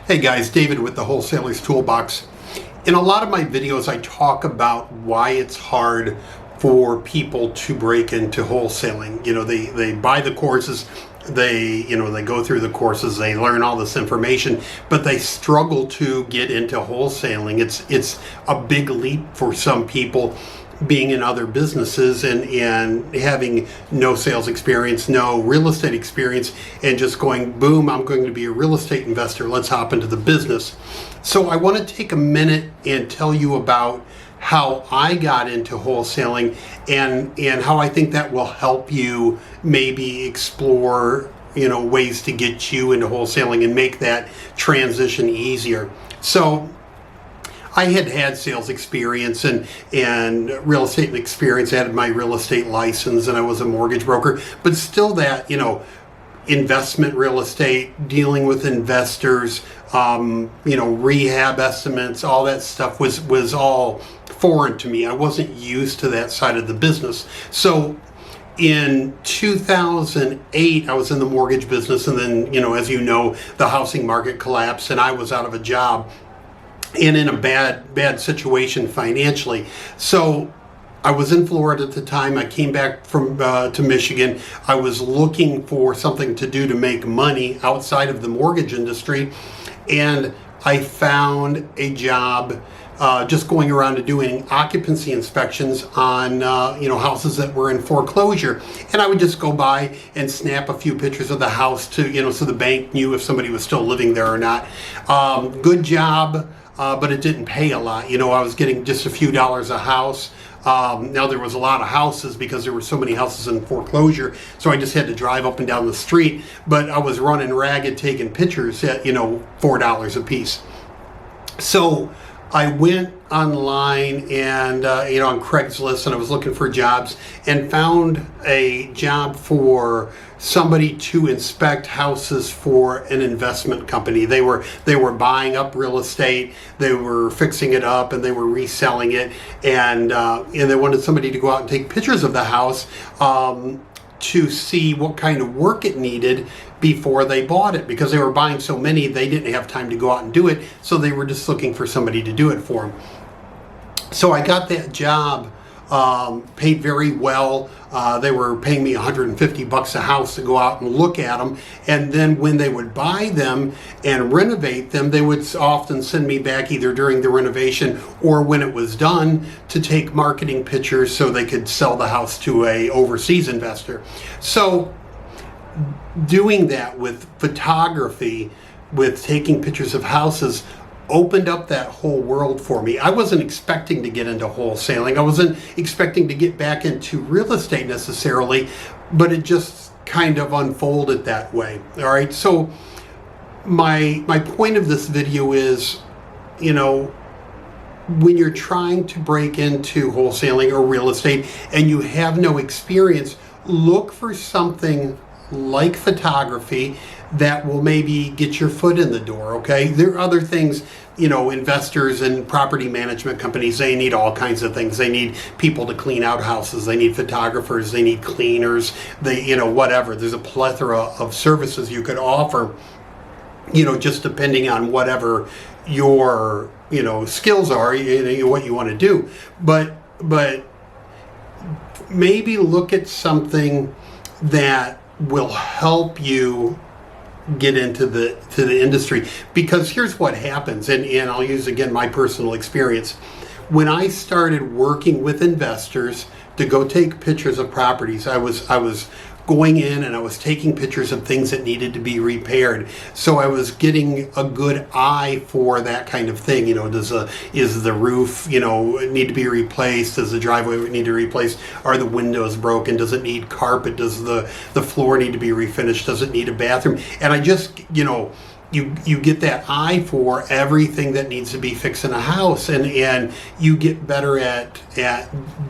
Hey guys, David with the Wholesaler's Toolbox. In a lot of my videos, I talk about why it's hard for people to break into wholesaling. You know, they buy the courses, they go through the courses, they learn all this information, but they struggle to get into wholesaling. It's a big leap for some people, being in other businesses and having no sales experience, no real estate experience, and just going, boom, I'm going to be a real estate investor. Let's hop into the business. So I want to take a minute and tell you about how I got into wholesaling and how I think that will help you maybe explore, ways to get you into wholesaling and make that transition easier. So I had sales experience and real estate experience. I had my real estate license and I was a mortgage broker, but still that, investment real estate, dealing with investors, rehab estimates, all that stuff was all foreign to me. I wasn't used to that side of the business. So in 2008, I was in the mortgage business, and then, as you know, the housing market collapsed and I was out of a job and in a bad situation financially. So I was in Florida at the time. I came back from to Michigan. I was looking for something to do to make money outside of the mortgage industry, and I found a job just going around and doing occupancy inspections on houses that were in foreclosure. And I would just go by and snap a few pictures of the house to so the bank knew if somebody was still living there or not. Good job. But it didn't pay a lot. I was getting just a few dollars a house. Now there was a lot of houses because there were so many houses in foreclosure, so I just had to drive up and down the street. But I was running ragged, taking pictures at $4 a piece. So I went online and on Craigslist, and I was looking for jobs and found a job for somebody to inspect houses for an investment company. They were buying up real estate, they were fixing it up, and they were reselling it, and they wanted somebody to go out and take pictures of the house to see what kind of work it needed before they bought it, because they were buying so many they didn't have time to go out and do it, so they were just looking for somebody to do it for them. So I got that job, paid very well. They were paying me $150 a house to go out and look at them, and then when they would buy them and renovate them, they would often send me back either during the renovation or when it was done to take marketing pictures so they could sell the house to a overseas investor. So doing that with photography, with taking pictures of houses, opened up that whole world for me. I wasn't expecting to get into wholesaling. I wasn't expecting to get back into real estate necessarily, but it just kind of unfolded that way. All right. So my point of this video is, when you're trying to break into wholesaling or real estate and you have no experience, look for something like photography that will maybe get your foot in the door, okay? There are other things, investors and property management companies, they need all kinds of things. They need people to clean out houses. They need photographers. They need cleaners. Whatever. There's a plethora of services you could offer, just depending on whatever your, skills are, what you want to do. But maybe look at something that will help you get into the industry, because here's what happens, and I'll use again my personal experience. When I started working with investors to go take pictures of properties, I was going in and I was taking pictures of things that needed to be repaired. So I was getting a good eye for that kind of thing. Is the roof, need to be replaced? Does the driveway need to be replaced? Are the windows broken? Does it need carpet? Does the floor need to be refinished? Does it need a bathroom? And I just, you get that eye for everything that needs to be fixed in a house, and you get better at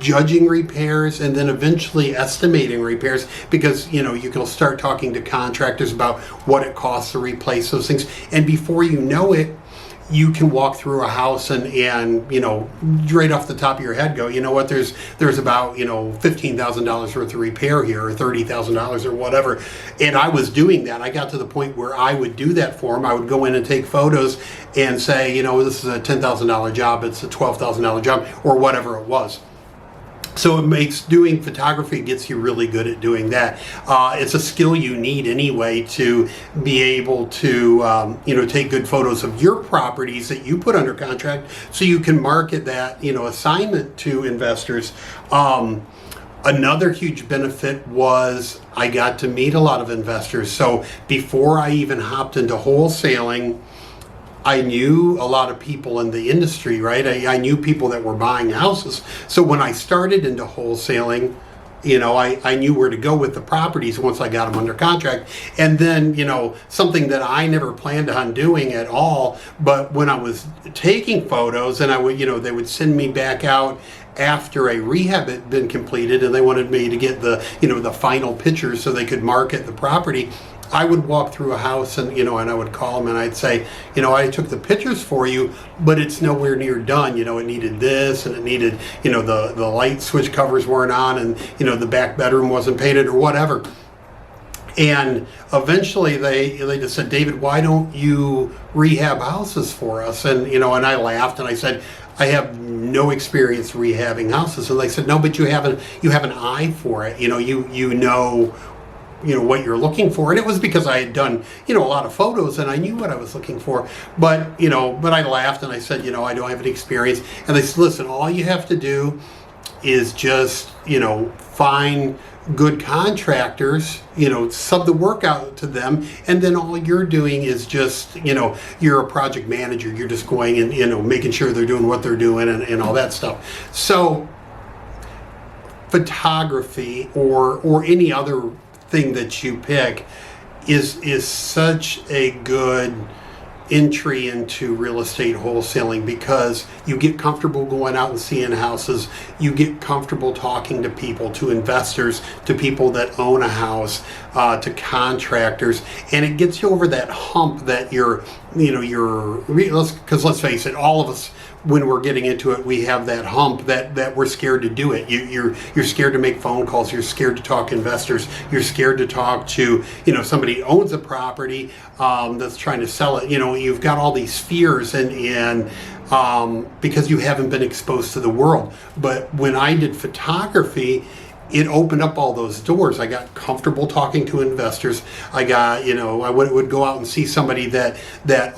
judging repairs and then eventually estimating repairs, because you can start talking to contractors about what it costs to replace those things, and before you know it, you can walk through a house and you know, right off the top of your head go, you know what, there's about, you know, $15,000 worth of repair here, or $30,000 or whatever. And I was doing that. I got to the point where I would do that for them. I would go in and take photos and say, you know, this is a $10,000 job, it's a $12,000 job, or whatever it was. So it makes doing photography, gets you really good at doing that. It's a skill you need anyway to be able to, you know, take good photos of your properties that you put under contract, so you can market that, you know, assignment to investors. Another huge benefit was I got to meet a lot of investors. So before I even hopped into wholesaling, I knew a lot of people in the industry, right? I knew people that were buying houses. So when I started into wholesaling, you know, I knew where to go with the properties once I got them under contract. And then, you know, something that I never planned on doing at all, but when I was taking photos, and I would, you know, they would send me back out after a rehab had been completed, and they wanted me to get the, you know, the final pictures so they could market the property. I would walk through a house and, you know, and I would call them and I'd say, you know, I took the pictures for you, but it's nowhere near done. You know, it needed this, and it needed, you know, the light switch covers weren't on, and, you know, the back bedroom wasn't painted or whatever. And eventually they just said, David, why don't you rehab houses for us? And, you know, and I laughed and I said, I have no experience rehabbing houses. And they said, no, but you have an eye for it. You know, you know what you're looking for. And it was because I had done, you know, a lot of photos and I knew what I was looking for. But, you know, but I laughed and I said, you know, I don't have any experience. And they said, listen, all you have to do is just, you know, find good contractors, you know, sub the work out to them, and then all you're doing is just, you know, you're a project manager. You're just going and, you know, making sure they're doing what they're doing and all that stuff. So photography or any other thing that you pick is such a good entry into real estate wholesaling, because you get comfortable going out and seeing houses, you get comfortable talking to people, to investors, to people that own a house, to contractors, and it gets you over that hump that because let's face it, all of us, when we're getting into it, we have that hump that we're scared to do it. You're scared to make phone calls. You're scared to talk investors. You're scared to talk to, you know, somebody owns a property that's trying to sell it. You know, you've got all these fears and because you haven't been exposed to the world. But when I did photography, it opened up all those doors. I got comfortable talking to investors. I got, you know, I would go out and see somebody that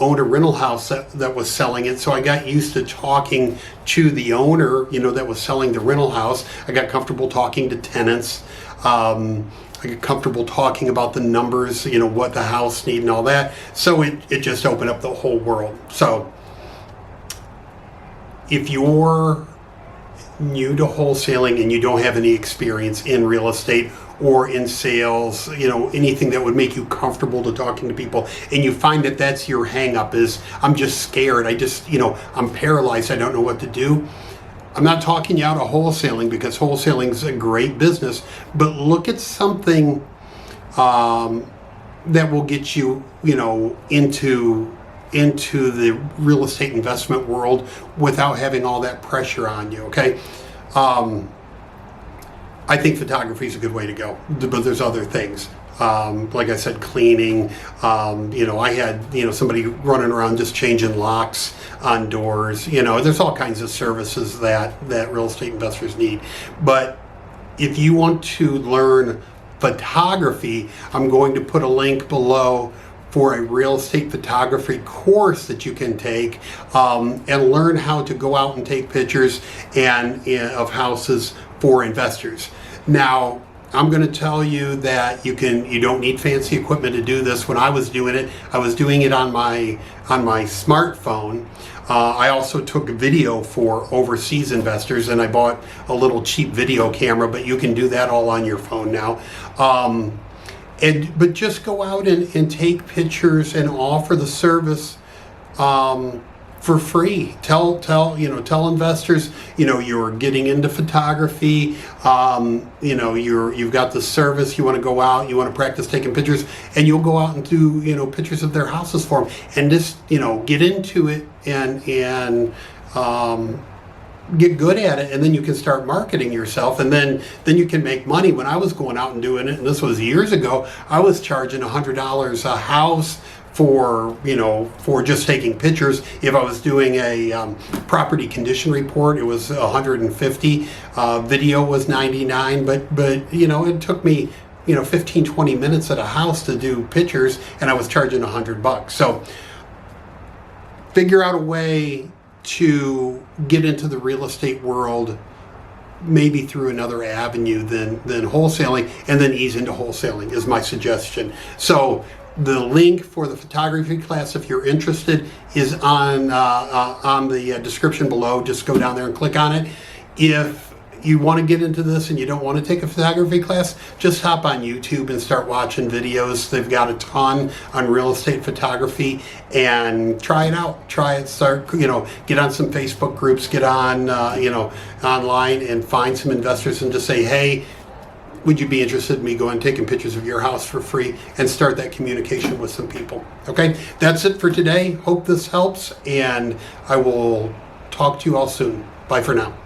owned a rental house that was selling it. So I got used to talking to the owner, you know, that was selling the rental house. I got comfortable talking to tenants. I get comfortable talking about the numbers, you know, what the house need and all that. So it just opened up the whole world. So if you're new to wholesaling and you don't have any experience in real estate or in sales, you know, anything that would make you comfortable to talking to people, and you find that that's your hang up is, I'm just scared, I'm paralyzed, I don't know what to do. I'm not talking you out of wholesaling, because wholesaling is a great business, but look at something that will get you, you know, into the real estate investment world without having all that pressure on you, okay? I think photography is a good way to go, but there's other things. Like I said, cleaning, you know, I had, you know, somebody running around just changing locks on doors. You know, there's all kinds of services that real estate investors need. But if you want to learn photography, I'm going to put a link below for a real estate photography course that you can take and learn how to go out and take pictures of houses for investors. Now, I'm going to tell you that you don't need fancy equipment to do this. When I was doing it, I was doing it on my smartphone. I also took video for overseas investors, and I bought a little cheap video camera, but you can do that all on your phone now. But just go out and take pictures and offer the service for free. Tell investors, you're getting into photography, you've got the service, you want to go out, you want to practice taking pictures, and you'll go out and do, pictures of their houses for them, and just, get into it and get good at it, and then you can start marketing yourself, and then you can make money. When I was going out and doing it, and this was years ago, I was charging $100 a house for just taking pictures. If I was doing a property condition report, it was $150. Video was $99, but it took me 15-20 minutes at a house to do pictures, and I was charging $100. So figure out a way to get into the real estate world, maybe through another avenue than wholesaling, and then ease into wholesaling is my suggestion. So the link for the photography class, if you're interested, is on the description below. Just go down there and click on it. If you want to get into this and you don't want to take a photography class, just hop on YouTube and start watching videos. They've got a ton on real estate photography, and try it out. Start, get on some Facebook groups, get on, online, and find some investors and just say, hey, would you be interested in me going and taking pictures of your house for free, and start that communication with some people. Okay, that's it for today. Hope this helps, and I will talk to you all soon. Bye for now.